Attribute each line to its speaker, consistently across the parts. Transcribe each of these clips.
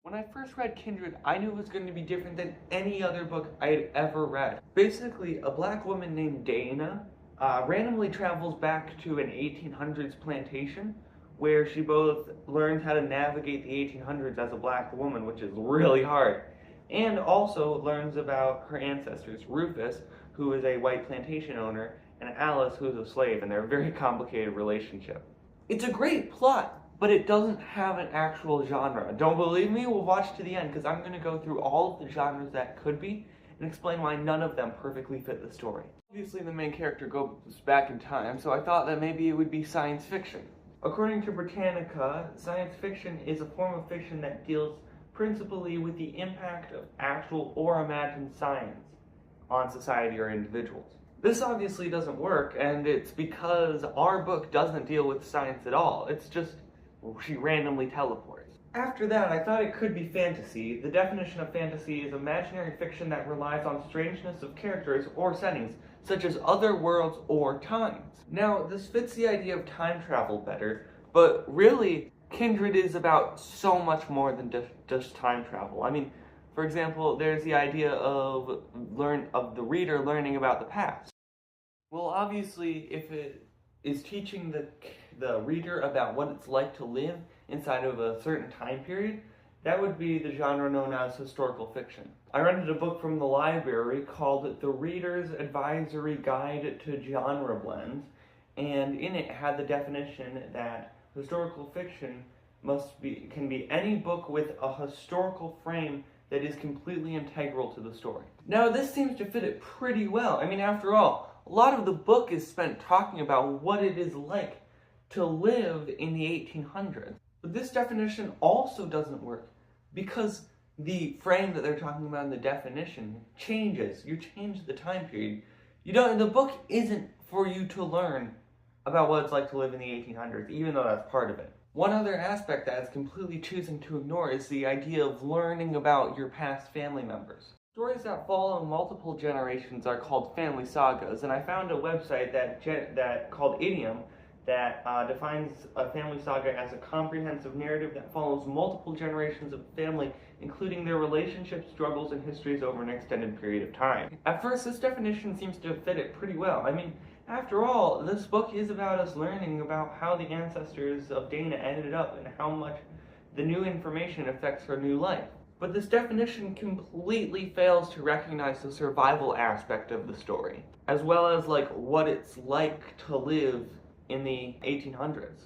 Speaker 1: When I first read Kindred, I knew it was going to be different than any other book I had ever read. Basically, a black woman named Dana randomly travels back to an 1800s plantation where she both learns how to navigate the 1800s as a black woman, which is really hard, and also learns about her ancestors, Rufus, who is a white plantation owner, and Alice, who is a slave, and they're a very complicated relationship. It's a great plot, but it doesn't have an actual genre. Don't believe me? We'll watch to the end, because I'm going to go through all of the genres that could be and explain why none of them perfectly fit the story. Obviously, the main character goes back in time, so I thought that maybe it would be science fiction. According to Britannica, science fiction is a form of fiction that deals principally with the impact of actual or imagined science on society or individuals. This obviously doesn't work, and it's because our book doesn't deal with science at all. It's just she randomly teleports. After that, I thought it could be fantasy. The definition of fantasy is imaginary fiction that relies on strangeness of characters or settings, such as other worlds or times. Now, this fits the idea of time travel better, but really, Kindred is about so much more than just time travel. I mean, for example, there's the idea of the reader learning about the past. Well, obviously, if it is teaching the reader about what it's like to live inside of a certain time period, that would be the genre known as historical fiction. I rented a book from the library called The Reader's Advisory Guide to Genre Blends, and in it had the definition that historical fiction can be any book with a historical frame that is completely integral to the story. Now, this seems to fit it pretty well. I mean, after all, a lot of the book is spent talking about what it is like to live in the 1800s. But this definition also doesn't work because the frame that they're talking about in the definition changes. You change the time period. The book isn't for you to learn about what it's like to live in the 1800s, even though that's part of it. One other aspect that it's completely choosing to ignore is the idea of learning about your past family members. Stories that follow multiple generations are called family sagas, and I found a website that called Idiom that defines a family saga as a comprehensive narrative that follows multiple generations of family, including their relationships, struggles, and histories over an extended period of time. At first, this definition seems to fit it pretty well. I mean, after all, this book is about us learning about how the ancestors of Dana ended up and how much the new information affects her new life. But this definition completely fails to recognize the survival aspect of the story, as well as what it's like to live in the 1800s.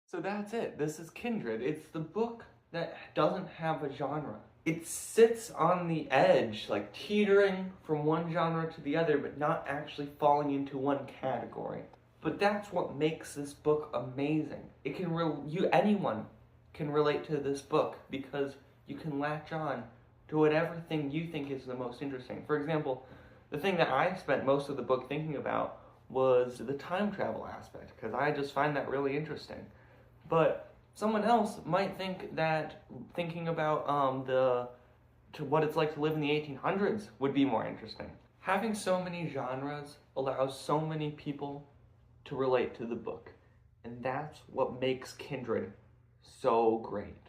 Speaker 1: So that's it. This is Kindred. It's the book that doesn't have a genre. It sits on the edge, teetering from one genre to the other, but not actually falling into one category. But that's what makes this book amazing. Anyone can relate to this book because you can latch on to whatever thing you think is the most interesting. For example, the thing that I spent most of the book thinking about was the time travel aspect, because I just find that really interesting. But someone else might think that thinking about what it's like to live in the 1800s would be more interesting. Having so many genres allows so many people to relate to the book, and that's what makes Kindred so great.